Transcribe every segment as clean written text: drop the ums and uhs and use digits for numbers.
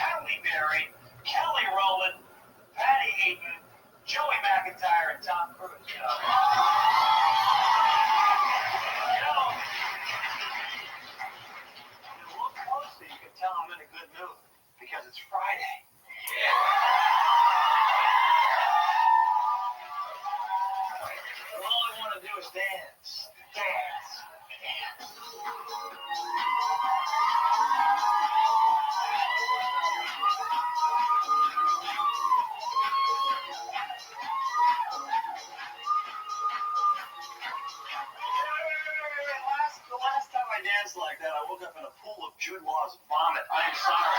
Halle Berry, Kelly Rowland, Patty Heaton, Joey McIntyre, and Tom Cruise. You look closely, you can tell I'm in a good mood because it's Friday. All I want to do is dance. The last time I danced like that, I woke up in a pool of Jude Law's vomit. I am sorry.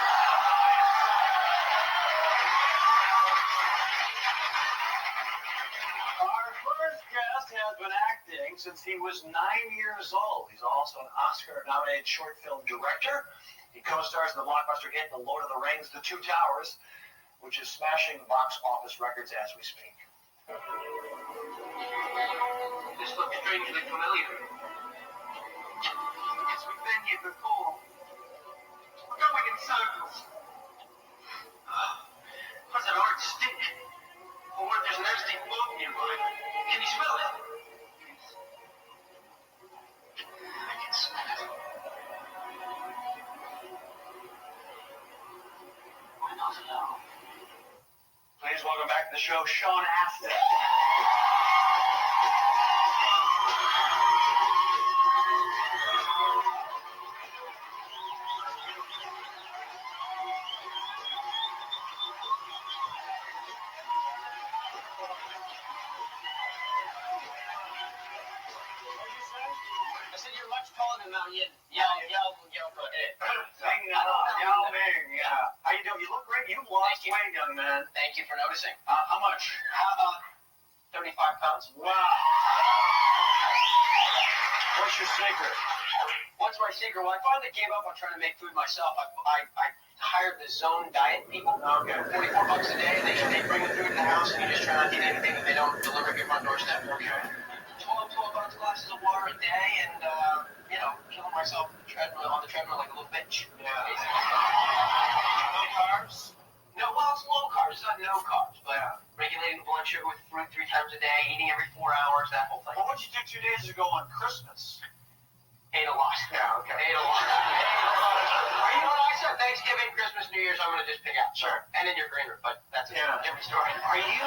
Our first guest has been acting since he was 9 years old. He's also an Oscar-nominated short film director. He co-stars in the blockbuster hit The Lord of the Rings, The Two Towers, which is smashing box office records as we speak. This looks strangely familiar. It's been here before. We're going in circles. What's that orange stick? Or what if there's an nasty bug nearby? Can you smell it? I can smell it. We're not alone. Please welcome back to the show, Sean Astin. I said you're much taller than Mount Yin. Yao Ming. Yeah. How you doing? You look great. You lost weight, young man. Thank you for noticing. How much? 35 pounds. Wow. What's your secret? What's my secret? Well, I finally gave up on trying to make food myself. I hired the Zone Diet people. Okay. $44 a day. They bring the food in the house, and you just try not to eat anything that they don't deliver to your front doorstep. Okay. 12 ounce glasses of water a day, and killing myself on the treadmill like a little bitch. Yeah. No carbs? No, well, it's low carbs. It's not no carbs, but regulating the blood sugar with fruit 3 times a day, eating every 4 hours, that whole thing. Well, what'd you do 2 days ago on Christmas? Ate a lot. Yeah, okay. Ate a lot. You know what I said? Thanksgiving, Christmas, New Year's, I'm going to just pick out. Sure. And then your greener, but that's a different story. Are you,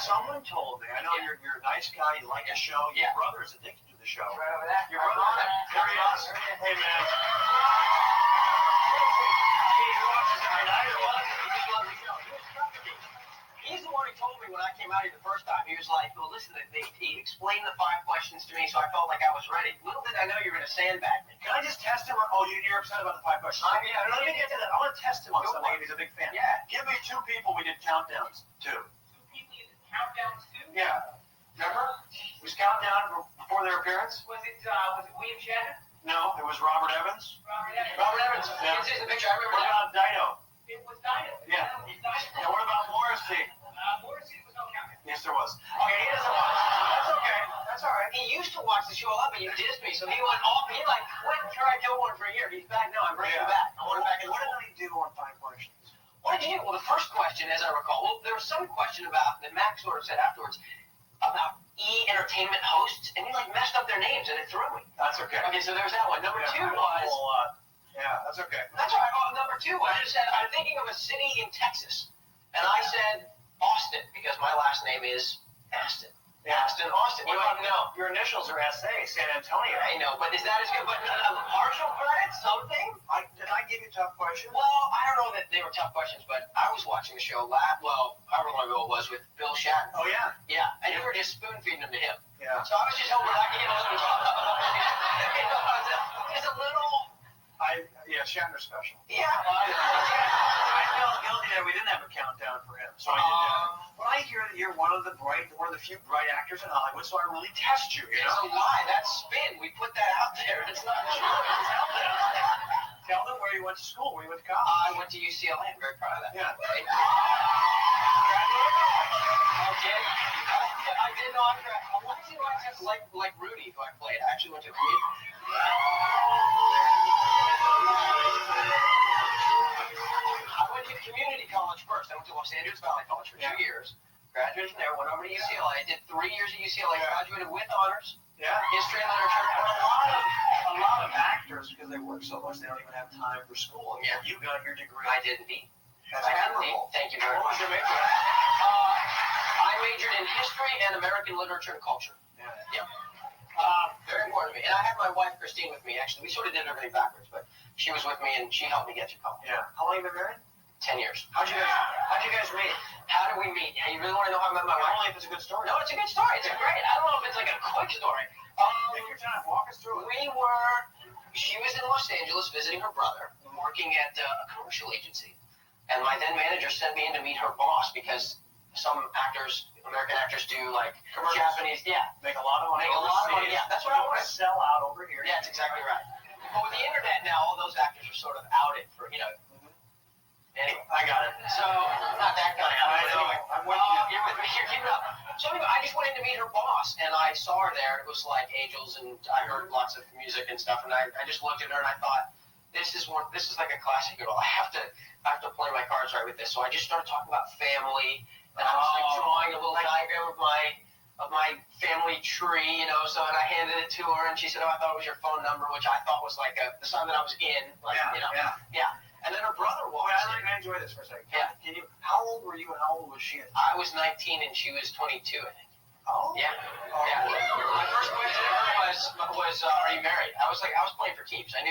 someone told me, I know you're a nice guy, you like the show, your brother is addicted to the show. Right over there. Your brother, there he is. Hey, man. He watches every night or what? He just loves the show. He's the one who told me when I came out here the first time. He was like, well, listen, he explained the 5 questions to me, so I felt like I was ready. Little did I know you were going to sandbag me. Can I just test him? You're upset about the 5 questions. Let me get to that. I want to test him on something. He's a big fan. Yeah. Give me 2 people we did countdowns to. 2 people you did countdowns to? Yeah. Remember? We was countdown before their appearance. Was it William Shatner? No, it was Robert Evans. Robert Evans. Yeah. This is the picture. I remember What about Dido? It was Dido. Yeah. Dido. Yeah, what about Morrissey? Morrissey was no countdown. Yes, there was. Okay, he doesn't watch. That's okay. That's all right. He used to watch the show a lot, but you dissed me, so he went off. He went and tried to one for a year. He's back now. I'm bringing him back. I want him back in the What fold. did he do on 5 questions? What did he do? Well, the first question, as I recall, there was some question about that Max sort of said afterwards about entertainment hosts, and he messed up their names, and it threw me. That's okay. Okay, so there's that one. Number 2 was. Yeah, that's okay. That's all right. Oh, number 2, I just said I'm thinking of a city in Texas, and I said Austin because my last name is Astin. Yeah. Austin. You don't know. Your initials are SA, San Antonio. I know, but is that as good? But partial credit, something? Did I give you tough questions? Well, I don't know that they were tough questions, but I was watching the show however long ago it was with Bill Shatner. Oh, yeah. Yeah, and you were just spoon feeding them to him. Yeah. So I was just hoping I could get a little just a little. Shatner special. Yeah. I felt guilty that we didn't have a countdown for him, so I did that. But I hear that you're one of the few bright actors in Hollywood, so I really test you. It's a lie. That's spin. We put that out there. It's not true. Tell them where you went to school, where you went to college. I went to UCLA. I'm very proud of that. Yeah. Okay. I did know I'm correct. I want to see why I just like Rudy, who I played. I actually went to a community. I went to community college first. I went to Los Angeles Valley College for 2 years. Graduated from there, went over to UCLA. Did 3 years at UCLA. Graduated with honors. Yeah. History and literature. A lot of actors, because they work so much, they don't even have time for school. Yeah. You got your degree. I did indeed. That's admirable. Thank you very much. What was your major? I majored in history and American literature and culture. Yeah. Yep. Very important to me. And I had my wife, Christine, with me, actually. We sort of did everything backwards, but she was with me, and she helped me get through college. Yeah. How long have you been married? 10 years. How'd you guys meet? How did we meet? Yeah, you really want to know how I met my wife? Only if it's a good story. No, it's a good story. It's great. I don't know if it's like a quick story. Take your time. Walk us through it. She was in Los Angeles visiting her brother, working at a commercial agency. And my then manager sent me in to meet her boss because some actors, American actors, do like Japanese. Yeah. Make a lot of money. Yeah, that's what I want to sell out over here. Yeah, that's exactly right. But with the internet now, all those actors are sort of outed for, Anyway, I got it. so, not that kind of outed. I know. Anyway, I'm with you. You're with me. You're keeping up. So anyway, I just went in to meet her boss, and I saw her there. It was like angels, and I heard lots of music and stuff, and I just looked at her and I thought, this is like a classic girl. I have to play my cards right with this. So I just started talking about family, and I was like drawing a little diagram of my family tree, So and I handed it to her, and she said, "Oh, I thought it was your phone number," which I thought was like the sign that I was in, yeah. And then her brother walked in. I'm gonna enjoy this for a second. Yeah. How old were you and how old was she? I was 19 and she was 22, I think. Oh. Yeah. Yeah. My first question to her was, "Are you married?" I was playing for keeps. I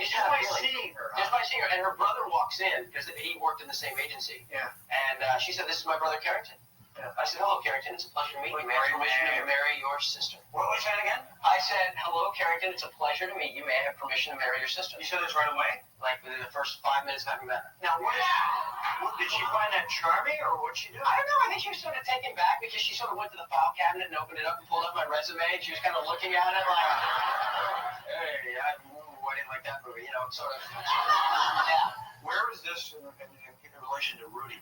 just had a feeling. Just by seeing her, and her brother walks in because he worked in the same agency. Yeah. And she said, "This is my brother Carrington." Yeah. I said, "Hello, Carrington. It's a pleasure to meet you. May I have permission to marry your sister?" What was that again? I said, "Hello, Carrington. It's a pleasure to meet you. May I have permission to marry your sister?" You said this right away? Like within the first 5 minutes of having met her. Now, did she find that charming, or what'd she do? I don't know. I think she was sort of taken back because she sort of went to the file cabinet and opened it up and pulled up my resume, and she was kind of looking at it like, "Hey, I didn't like that movie," sort of. Yeah. Where was this in relation to Rudy?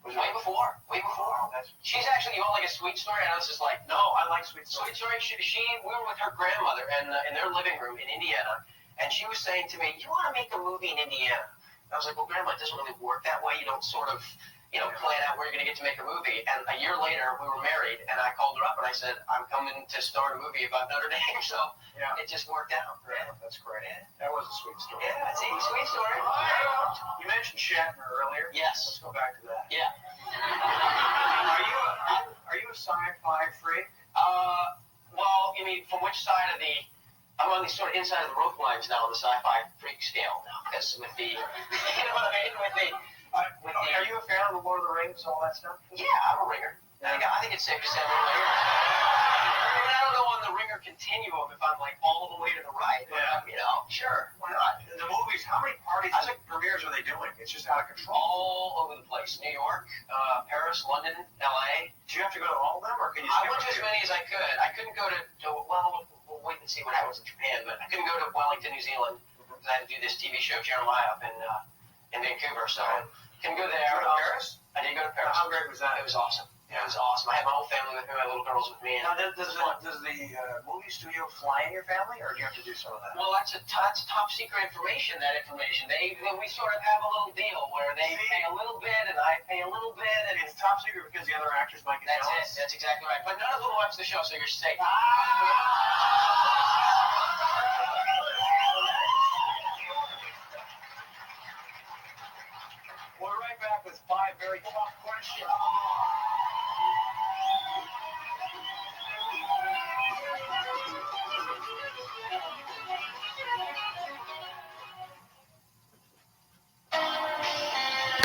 It was way before. Oh, She's actually, you want like a sweet story? And I was just like, no, I like sweet stories. Sweet story. We were with her grandmother in their living room in Indiana, and she was saying to me, "You want to make a movie in Indiana?" I was like, "Well, Grandma, it doesn't really work that way. You don't sort of, plan out where you're going to get to make a movie." And a year later, we were married, and I called her up and I said, "I'm coming to star in a movie about Notre Dame." So it just worked out. Yeah, that's great. That was a sweet story. Yeah, it's a sweet story. You mentioned Shatner earlier. Yes. Let's go back to that. Yeah. Are you a sci-fi freak? Well, you mean from which side of the? I'm on the sort of inside of the rope lines now on the sci-fi freak scale now, because with the, what I mean, Are you a fan of the Lord of the Rings, all that stuff? Yeah, I'm a ringer. I think it's safe to say I'm a ringer. I don't know on the ringer continuum if I'm like all the way to the right, but sure, why not? The movies, how many parties, premieres are they doing? It's just out of control. All over the place. New York, Paris, London, LA. Do you have to go to all of them, or can you? I went to as many as I could. I couldn't go to well, we'll wait and see what happens in Japan, but I couldn't go to Wellington, New Zealand, because I had to do this TV show, Jeremiah, up in Vancouver, so couldn't go there. Did you go to Paris? I did go to Paris. How great was that? It was awesome. It was awesome. I had my whole family with me, my little girls with me. Now, does the movie studio fly in your family, or do you have to do some of that? Well, that's top secret information. That information, we sort of have a little deal where they pay a little bit and I pay a little bit, and it's top secret because the other actors might get jealous. That's exactly right. But none of them watch the show, so you're safe. We're right back with 5 very tough questions.